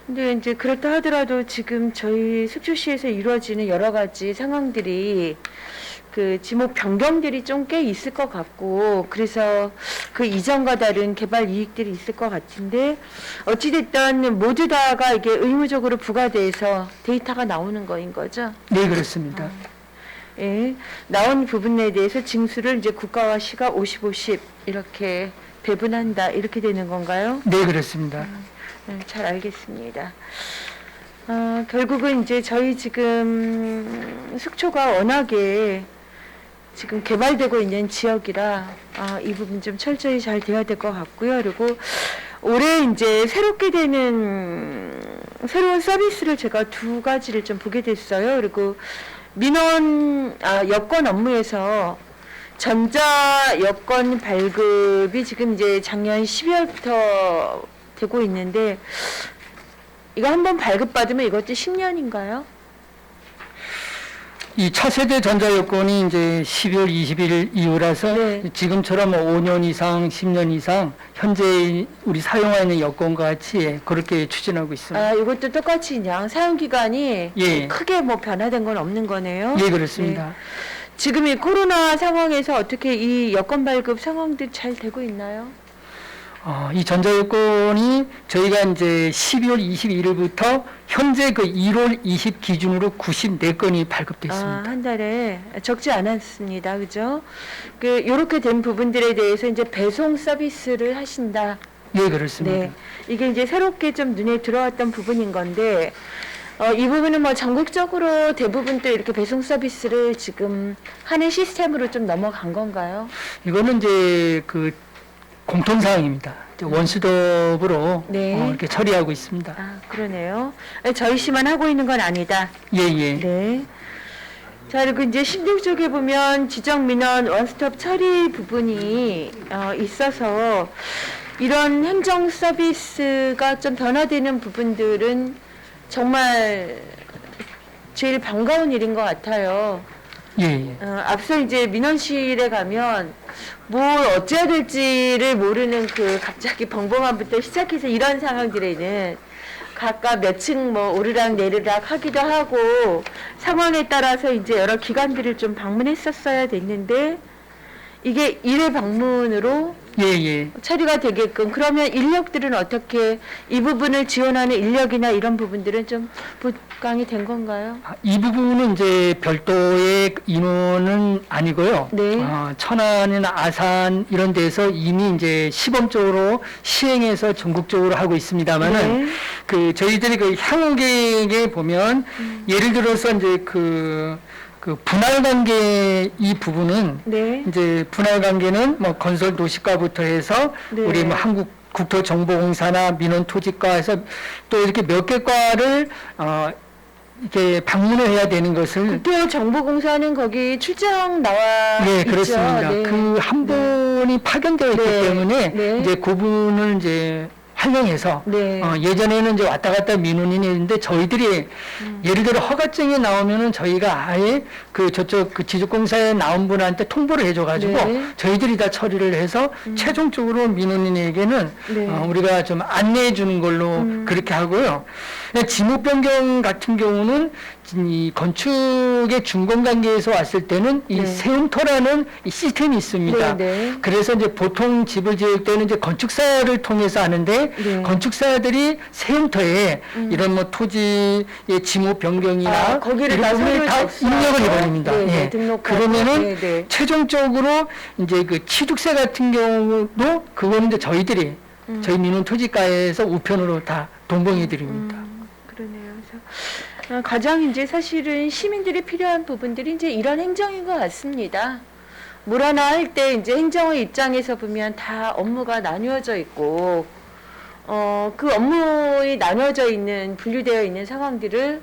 근데 이제 그렇다 하더라도 지금 저희 숙주시에서 이루어지는 여러 가지 상황들이 그 지목 변경들이 좀 꽤 있을 것 같고, 그래서 그 이전과 다른 개발 이익들이 있을 것 같은데, 어찌됐든 모두 다가 이게 의무적으로 부과돼서 데이터가 나오는 거인 거죠. 네, 그렇습니다. 예, 나온 부분에 대해서 징수를 이제 국가와 시가 50-50 이렇게 배분한다 이렇게 되는 건가요? 네, 그렇습니다. 잘 알겠습니다. 결국은 이제 저희 지금 속초가 워낙에 지금 개발되고 있는 지역이라 이 부분 좀 철저히 잘 돼야 될 것 같고요. 그리고 올해 이제 새롭게 되는 새로운 서비스를 제가 두 가지를 좀 보게 됐어요. 그리고 민원 여건 업무에서 전자 여건 발급이 지금 이제 작년 12월부터 되고 있는데, 이거 한번 발급받으면 이것도 10년인가요? 이 차세대 전자여권이 이제 12월 20일 이후라서 네. 지금처럼 5년 이상, 10년 이상 현재 우리 사용하는 여권과 같이 그렇게 추진하고 있습니다. 이것도 똑같이 그냥 사용 기간이 예. 크게 뭐 변화된 건 없는 거네요. 예, 그렇습니다. 네. 지금 이 코로나 상황에서 어떻게 이 여권 발급 상황들 잘 되고 있나요? 이 전자여권이 저희가 이제 12월 21일부터 현재 그 1월 20 기준으로 94건이 발급됐습니다. 한 달에 적지 않았습니다. 그죠? 요렇게 된 부분들에 대해서 이제 배송 서비스를 하신다. 예, 그렇습니다. 네. 이게 이제 새롭게 좀 눈에 들어왔던 부분인 건데, 이 부분은 뭐 전국적으로 대부분 또 이렇게 배송 서비스를 지금 하는 시스템으로 좀 넘어간 건가요? 이거는 이제 그 공통사항입니다. 원수톱으로 네. 이렇게 처리하고 있습니다. 그러네요. 저희 시만 하고 있는 건 아니다. 예, 예. 네. 자, 그리고 이제 16쪽에 보면 지정민원 원스톱 처리 부분이 있어서 이런 행정 서비스가 좀 변화되는 부분들은 정말 제일 반가운 일인 것 같아요. 예, 예. 앞서 이제 민원실에 가면 뭘 어찌해야 될지를 모르는 그 갑자기 벙벙함부터 시작해서 이런 상황들에는 각각 몇 층 뭐 오르락 내리락 하기도 하고 상황에 따라서 이제 여러 기관들을 좀 방문했었어야 됐는데, 이게 1회 방문으로 예, 예. 처리가 되게끔, 그러면 인력들은 어떻게 이 부분을 지원하는 인력이나 이런 부분들은 좀 보강이 된 건가요? 이 부분은 이제 별도의 인원은 아니고요. 네. 천안이나 아산 이런 데서 이미 이제 시범적으로 시행해서 전국적으로 하고 있습니다만은 네. 그 저희들이 그 향후 계획에 보면 예를 들어서 이제 그 분할 관계 이 부분은 네. 이제 분할 관계는 뭐 건설 도시과부터 해서 네. 우리 뭐 한국 국토정보공사나 민원토지과에서 또 이렇게 몇 개 과를 이렇게 방문을 해야 되는 것을 국토정보공사는 거기 출장 나와 네, 있죠. 그렇습니다. 네. 그 한 분이 파견되어 있기 네. 때문에 네. 이제 그분을 이제 활용해서 네. 예전에는 이제 왔다 갔다 민원인이 있는데 저희들이 예를 들어 허가증이 나오면은 저희가 아예 그 저쪽 그 지적공사에 나온 분한테 통보를 해줘가지고 네. 저희들이 다 처리를 해서 최종적으로 민원인에게는 네. 우리가 좀 안내해 주는 걸로 그렇게 하고요. 지목 변경 같은 경우는 이 건축의 준공 단계에서 왔을 때는 이 네. 세움터라는 이 시스템이 있습니다. 네, 네. 그래서 이제 보통 집을 지을 때는 이제 건축사를 통해서 하는데 네. 건축사들이 세움터에 이런 뭐 토지의 지목 변경이나 거기를 이런 다 부분을 서류를 다 접수하고 입력을 해버립니다. 네, 네, 예. 등록하고. 그러면은 네, 네. 최종적으로 이제 그 취득세 같은 경우도 그거는 이제 저희들이 저희 민원토지과에서 우편으로 다 동봉해 드립니다. 그러네요. 그래서 가장 이제 사실은 시민들이 필요한 부분들이 이제 이런 행정인 것 같습니다. 뭘 하나 할 때 이제 행정의 입장에서 보면 다 업무가 나뉘어져 있고, 그 업무에 나뉘어져 있는, 분류되어 있는 상황들을,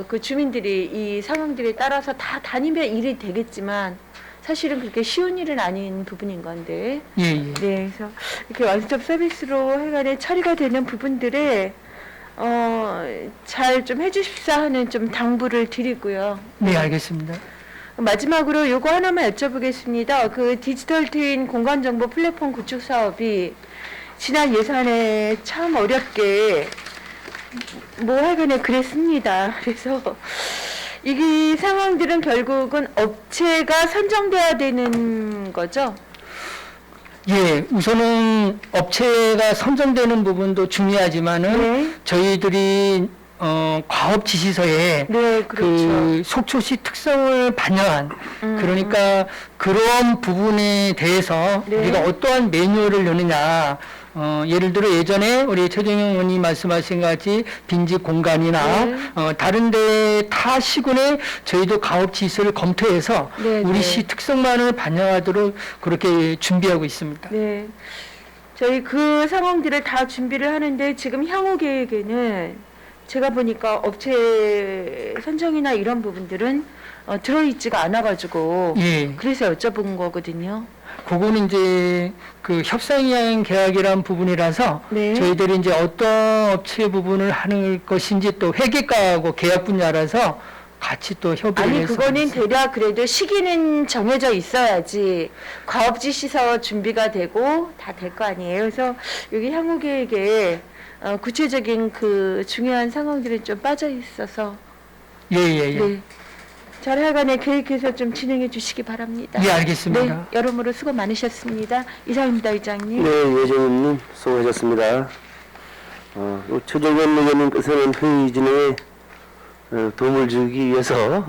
그 주민들이 이 상황들에 따라서 다 다니면 일이 되겠지만, 사실은 그렇게 쉬운 일은 아닌 부분인 건데, 예, 예. 네, 그래서 이렇게 원스톱 서비스로 해간에 처리가 되는 부분들에 잘 좀 해주십사 하는 좀 당부를 드리고요. 네, 알겠습니다. 마지막으로 요거 하나만 여쭤보겠습니다. 그 디지털 트윈 공간정보 플랫폼 구축 사업이 지난 예산에 참 어렵게 뭐 하여간에 그랬습니다. 그래서 이 상황들은 결국은 업체가 선정돼야 되는 거죠. 예, 우선은 업체가 선정되는 부분도 중요하지만은 네. 저희들이 과업 지시서에 네, 그렇죠. 그 속초시 특성을 반영한 그러니까 그런 부분에 대해서 네. 우리가 어떠한 매뉴얼을 넣느냐. 예를 들어 예전에 우리 최정영 의원님 말씀하신 것 같이 빈집 공간이나 네. 다른데 타 시군에 저희도 가업 지시를 검토해서 네, 우리 네. 시 특성만을 반영하도록 그렇게 준비하고 있습니다. 네. 저희 그 상황들을 다 준비를 하는데 지금 향후 계획에는 제가 보니까 업체 선정이나 이런 부분들은 들어있지가 않아가지고 예. 그래서 여쭤본 거거든요. 그거는 이제 그 협상이행 계약이란 부분이라서 네. 저희들이 이제 어떤 업체 부분을 하는 것인지 또 회계과하고 계약 분야라서 같이 또 협의를 아니 해서 그거는 있습니다. 대략 그래도 시기는 정해져 있어야지 과업지시서 준비가 되고 다 될 거 아니에요. 그래서 여기 향후 계획에 구체적인 그 중요한 상황들이 좀 빠져 있어서 예예예. 네. 잘 하여간에 계획해서 좀 진행해 주시기 바랍니다. 예, 알겠습니다. 네, 여러모로 수고 많으셨습니다. 이상입니다, 의장님. 네, 예정님 수고하셨습니다. 최정현 의원님께서는 회의 진행에 도움을 주기 위해서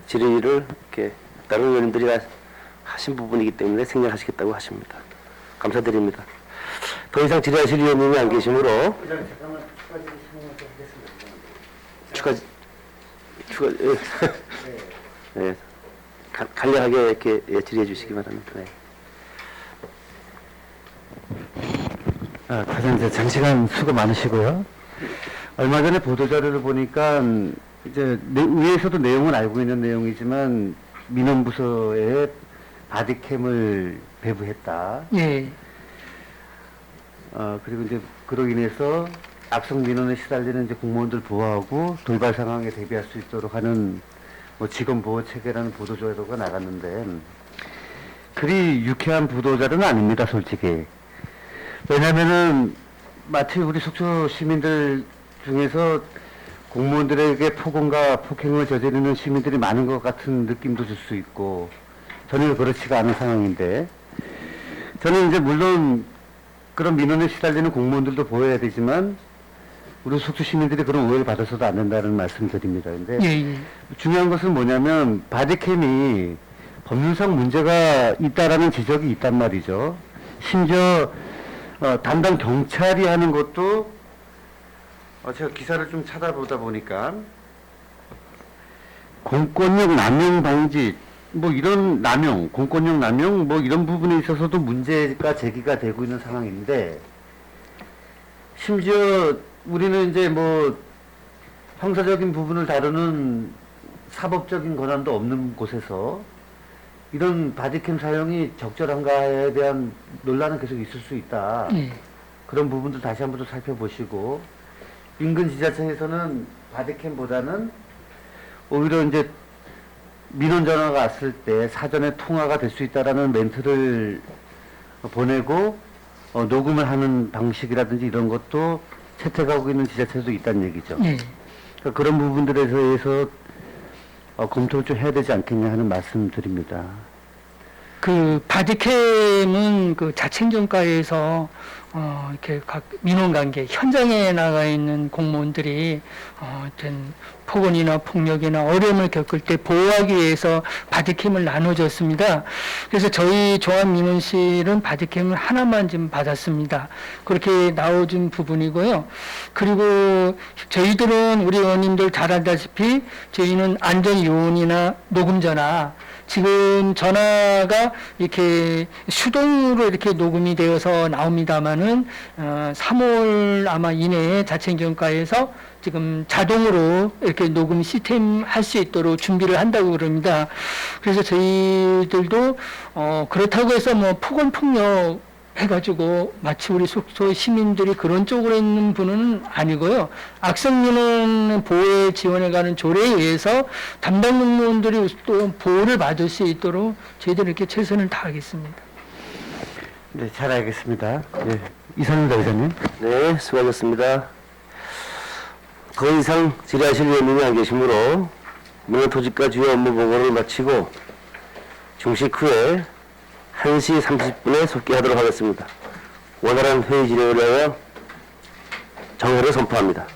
질의를 이렇게 다른 의원님들이 하신 부분이기 때문에 생략하시겠다고 하십니다. 감사드립니다. 더 이상 질의하실 의원님이 안 계시므로 추가 예, 간략하게 이렇게 질의해 주시기 바랍니다. 네. 가장 이제 장시간 수고 많으시고요. 얼마 전에 보도자료를 보니까 이제 위에서도 내용은 알고 있는 내용이지만 민원부서에 바디캠을 배부했다. 예. 그리고 이제 그로 인해서 악성 민원에 시달리는 이제 공무원들 보호하고 돌발 상황에 대비할 수 있도록 하는 뭐 직원 보호 체계라는 보도자료가 나갔는데 그리 유쾌한 보도자료는 아닙니다, 솔직히. 왜냐면은 마치 우리 속초 시민들 중에서 공무원들에게 폭언과 폭행을 저지르는 시민들이 많은 것 같은 느낌도 줄 수 있고 전혀 그렇지가 않은 상황인데 저는 이제 물론 그런 민원에 시달리는 공무원들도 보호해야 되지만 우리 속초 시민들이 그런 오해를 받아서도 안 된다는 말씀 드립니다. 근데 예. 중요한 것은 뭐냐면 바디캠이 법률상 문제가 있다라는 지적이 있단 말이죠. 심지어 담당 경찰이 하는 것도 제가 기사를 좀 찾아보다 보니까 공권력 남용 방지 뭐 이런 남용, 공권력 남용 뭐 이런 부분에 있어서도 문제가 제기가 되고 있는 상황인데 심지어 우리는 이제 뭐 형사적인 부분을 다루는 사법적인 권한도 없는 곳에서 이런 바디캠 사용이 적절한가에 대한 논란은 계속 있을 수 있다. 예. 그런 부분도 다시 한번 더 살펴보시고 인근 지자체에서는 바디캠보다는 오히려 이제 민원 전화가 왔을 때 사전에 통화가 될 수 있다라는 멘트를 보내고 녹음을 하는 방식이라든지 이런 것도 채택하고 있는 지자체도 있다는 얘기죠. 예. 그러니까 그런 부분들에 대해서 검토를 좀 해야 되지 않겠냐 하는 말씀 드립니다. 그 바디캠은 그 자책전과에서 이렇게 각 민원관계 현장에 나가 있는 공무원들이 어떤 폭언이나 폭력이나 어려움을 겪을 때 보호하기 위해서 바디캠을 나눠줬습니다. 그래서 저희 종합민원실은 바디캠을 하나만 지금 받았습니다. 그렇게 나와준 부분이고요. 그리고 저희들은 우리 의원님들 잘 알다시피 저희는 안전요원이나 녹음전화 지금 전화가 이렇게 수동으로 이렇게 녹음이 되어서 나옵니다만은 3월 아마 이내에 자체경과에서 지금 자동으로 이렇게 녹음 시스템 할 수 있도록 준비를 한다고 그럽니다. 그래서 저희들도 그렇다고 해서 뭐 폭언 폭력 해가지고 마치 우리 속초 시민들이 그런 쪽으로 있는 분은 아니고요. 악성민원 보호에 지원해가는 조례에 의해서 담당 공무원들이 또 보호를 받을 수 있도록 저희들이 이렇게 최선을 다하겠습니다. 네, 잘 알겠습니다. 예, 이상입니다, 의장님. 네, 수고하셨습니다. 더 이상 질의하실 의원님이 안 계시므로 민원토지과 주요 업무 보고를 마치고 중식 후에 1시 30분에 속기하도록 하겠습니다. 원활한 회의 진행을 위하여 정회를 선포합니다.